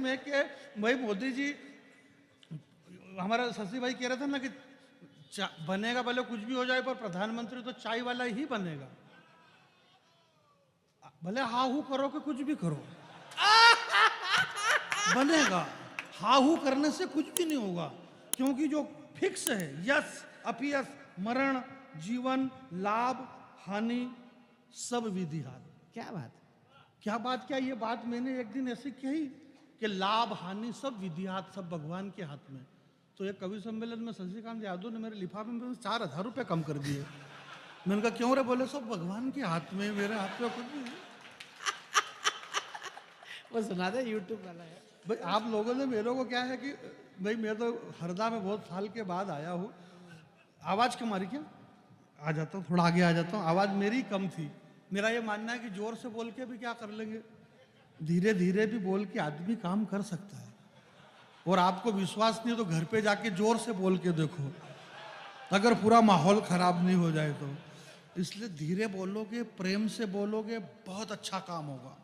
में कि भाई मोदी जी, हमारा शशि भाई कह रहे थे ना कि बनेगा भले कुछ भी हो जाए पर प्रधानमंत्री तो चाय वाला ही बनेगा, भले हाहू करो कि कुछ भी करो बनेगा। हाहू करने से कुछ भी नहीं होगा, क्योंकि जो फिक्स है यश अपयश मरण जीवन लाभ हानि सब विधि हाथ। क्या बात, क्या बात, क्या ये बात मैंने एक दिन ऐसे कही कि लाभ हानि सब विधि हाथ, सब भगवान के हाथ में। तो एक कवि सम्मेलन में शशिकांत यादव ने मेरे लिफाफे में 4,000 रुपये कम कर दिए। मैंने कहा क्यों रे? बोले सब भगवान के हाथ में, मेरे हाथ में कुछ नहीं। वो सुना दे, यूट्यूब वाला है भाई आप लोगों ने, मेरे को क्या है कि भाई मैं तो हरदा में बहुत साल के बाद आया हूँ। आवाज़ कम आ रही क्या? आ जाता हूँ, थोड़ा आगे आ जाता हूँ। आवाज़ मेरी कम थी। मेरा ये मानना है कि जोर से बोल के भी क्या कर लेंगे, धीरे धीरे भी बोल के आदमी काम कर सकता है। और आपको विश्वास नहीं तो घर पे जाके जोर से बोल के देखो, अगर पूरा माहौल खराब नहीं हो जाए तो। इसलिए धीरे बोलोगे, प्रेम से बोलोगे, बहुत अच्छा काम होगा।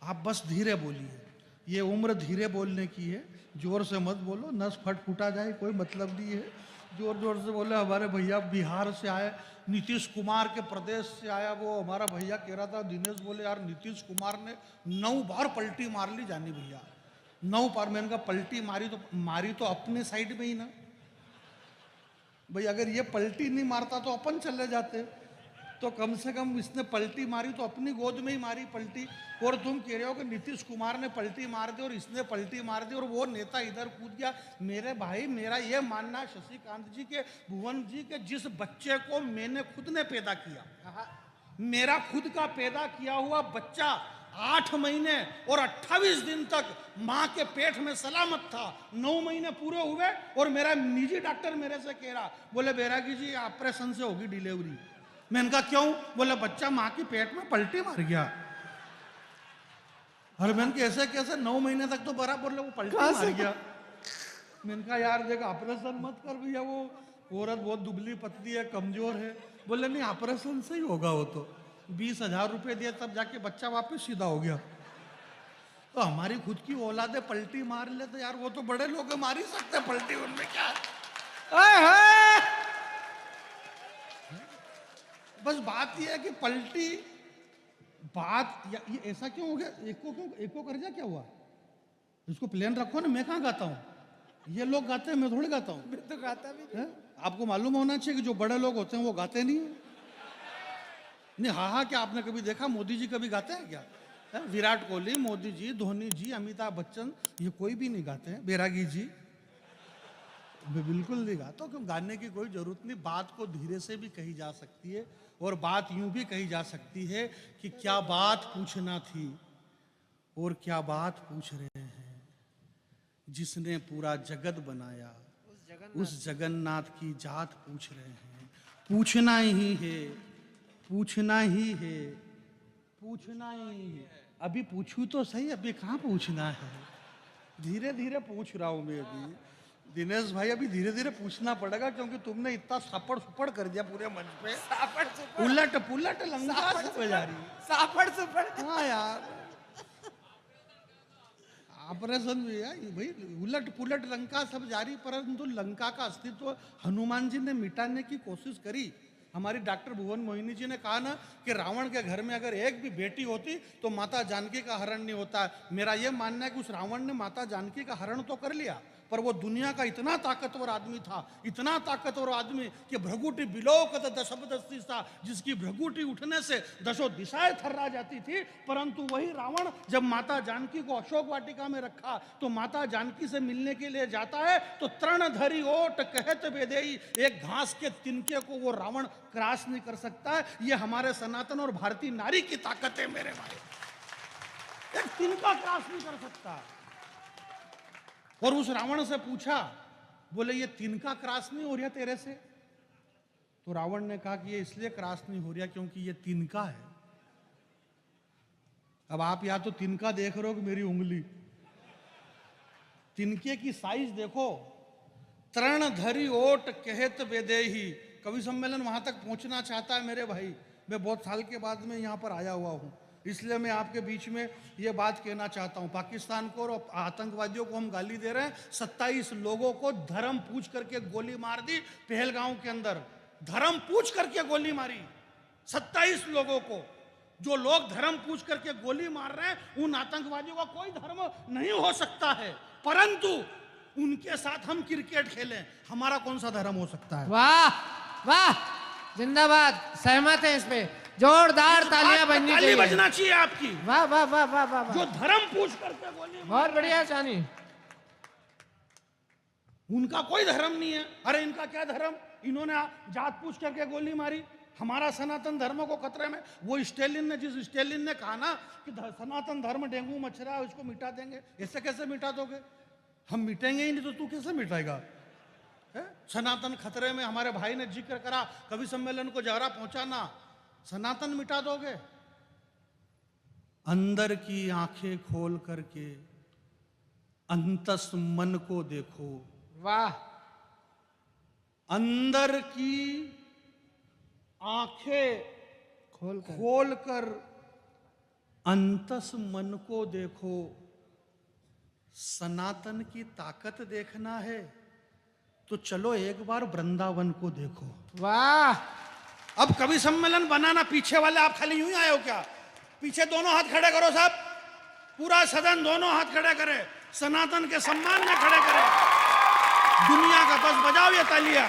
आप बस धीरे बोलिए, ये उम्र धीरे बोलने की है, जोर से मत बोलो, नस फट फूटा जाए कोई मतलब नहीं है। जोर जोर से बोले। हमारे भैया बिहार से आए, नीतीश कुमार के प्रदेश से आया, वो हमारा भैया कह रहा था, दिनेश बोले यार नीतीश कुमार ने 9 बार पलटी मार ली जानी भैया, 9 बार। मैंने कहा पलटी मारी तो अपने साइड में ही ना भाई, अगर ये पलटी नहीं मारता तो अपन चले जाते, तो कम से कम इसने पलटी मारी तो अपनी गोद में ही मारी पलटी। और तुम कह रहे हो कि नीतीश कुमार ने पलटी मार दी और इसने पलटी मार दी और वो नेता इधर कूद गया। मेरे भाई, मेरा ये मानना है शशिकांत जी के, भुवन जी के, जिस बच्चे को मैंने खुद ने पैदा किया, मेरा खुद का पैदा किया हुआ बच्चा 8 महीने और 28 दिन तक माँ के पेट में सलामत था, 9 महीने पूरे हुए और मेरा निजी डॉक्टर मेरे से कह रहा, बोले बैरागी जी ऑपरेशन से होगी डिलीवरी। मैंने कहा क्यों? बोले बच्चा माँ के पेट में पलटी मार गया। अरे मैंने कैसे कैसे 9 महीने तक तो बराबर वो पलटी मार गया। मैंने कहा यार देख ऑपरेशन मत कर भैया, वो औरत बहुत दुबली पतली है, कमजोर है। बोले नहीं ऑपरेशन से ही होगा, वो तो 20,000 रुपये दिए तब जाके बच्चा वापस सीधा हो गया। तो हमारी खुद की औलादे पलटी मार ले तो यार वो तो बड़े लोग मार ही सकते पलटी, उनमें क्या है? बस बात यह है कि पलटी बात ये ऐसा क्यों हो गया? एको कर जा, क्या हुआ? इसको प्लेन रखो ना, मैं कहाँ गाता हूँ? ये लोग गाते हैं, मैं थोड़ी गाता हूँ। मैं तो गाता भी नहीं। आपको मालूम होना चाहिए कि जो बड़े लोग होते हैं वो गाते नहीं है। नहीं हाँ, क्या आपने कभी देखा मोदी जी कभी गाते हैं क्या? विराट कोहली, मोदी जी, धोनी जी, अमिताभ बच्चन, ये कोई भी नहीं गाते हैं। बैरागी जी बिल्कुल नहीं गाता। क्यों? गाने की कोई जरूरत नहीं। बात को धीरे से भी कही जा सकती है और बात यूं भी कही जा सकती है कि क्या बात पूछना थी और क्या बात पूछ रहे हैं, जिसने पूरा जगत बनाया उस जगन्नाथ की जात पूछ रहे हैं। पूछना ही है, पूछना ही है, पूछना ही है। अभी पूछू तो सही, अभी कहाँ पूछना है? धीरे धीरे पूछ रहा हूं मैं अभी। दिनेश भाई अभी धीरे धीरे पूछना पड़ेगा, क्योंकि तुमने इतना सापड़ सुपड़ कर दिया पूरे मंच पे। सापड़ सुपड़, उलट पुलट लंका सब जा रही। सापड़ सुपड़। हाँ यार, ऑपरेशन भी है भाई, उलट पुलट लंका सब जारी। परंतु लंका का अस्तित्व हनुमान जी ने मिटाने की कोशिश करी। हमारी डॉक्टर भुवन मोहिनी जी ने कहा ना कि रावण के घर में अगर एक भी बेटी होती तो माता जानकी का हरण नहीं होता। मेरा यह मानना है कि उस रावण ने माता जानकी का हरण तो कर लिया, पर वो दुनिया का इतना ताकतवर आदमी था, इतना ताकतवर आदमी कि भ्रगुटी बिलोकत दशबदस्ती था, जिसकी भ्रगुटी उठने से दशों दिशाएं थर्रा जाती थी। परंतु वही रावण जब माता जानकी को अशोक वाटिका में रखा तो माता जानकी से मिलने के लिए जाता है तो तृणधरी ओट कहत बेदेई, एक घास के तिनके को वो रावण क्रॉस नहीं कर सकता है। ये हमारे सनातन और भारतीय नारी की ताकत है मेरे भाई, एक तिनका क्रॉस नहीं कर सकता। और उस रावण से पूछा, बोले ये तिनका क्रॉस नहीं हो रहा तेरे से? तो रावण ने कहा कि ये इसलिए क्रॉस नहीं हो रहा क्योंकि ये तिनका है। अब आप या तो तिनका देख रहे हो कि मेरी उंगली, तिनके की साइज देखो। तृण धरी ओट कहत बेदेही, कवि सम्मेलन वहां तक पहुंचना चाहता है मेरे भाई। मैं बहुत साल के बाद में यहाँ पर आया हुआ हूँ। इसलिए मैं आपके बीच में ये बात कहना चाहता हूं, पाकिस्तान को और आतंकवादियों को हम गाली दे रहे हैं। 27 लोगों को धर्म पूछ करके गोली मार दी पहलगांव के अंदर, धर्म पूछ करके गोली मारी 27 लोगों को। जो लोग धर्म पूछ करके गोली मार रहे हैं उन आतंकवादियों का कोई धर्म नहीं हो सकता है, परंतु उनके साथ हम क्रिकेट खेलें, हमारा कौन सा धर्म हो सकता है? वाह वाह, जिंदाबाद, सहमत है इस पे, जोरदार तालियां बजनी ताली चाहिए। बजना चाहिए आपकी। वाह वाह वाह वाह वाह वाह। जो धर्म पूछ करके गोली बहुत बढ़िया शानी। उनका कोई धर्म नहीं है। अरे इनका क्या धर्म, इन्होंने जात पूछ करके गोली मारी, हमारा सनातन धर्म को खतरे में। वो जिस स्टेलिन ने कहा ना कि सनातन धर्म डेंगू मच्छरा है उसको मिटा देंगे, ऐसे कैसे मिटा दोगे? हम मिटेंगे ही नहीं तो तू कैसे मिटाएगा? सनातन खतरे में, हमारे भाई ने जिक्र करा कवि सम्मेलन को जहरा पहुंचाना, सनातन मिटा दोगे? अंदर की आंखें खोल करके अंतस मन को देखो। वाह, अंदर की आंखें खोल कर अंतस मन को देखो। सनातन की ताकत देखना है तो चलो एक बार वृंदावन को देखो। वाह, अब कवि सम्मेलन बनाना, पीछे वाले आप खाली यूं ही आए हो क्या? पीछे दोनों हाथ खड़े करो साहब, पूरा सदन दोनों हाथ खड़े करे, सनातन के सम्मान में खड़े करे, दुनिया का बस बजाओ ये तालियां।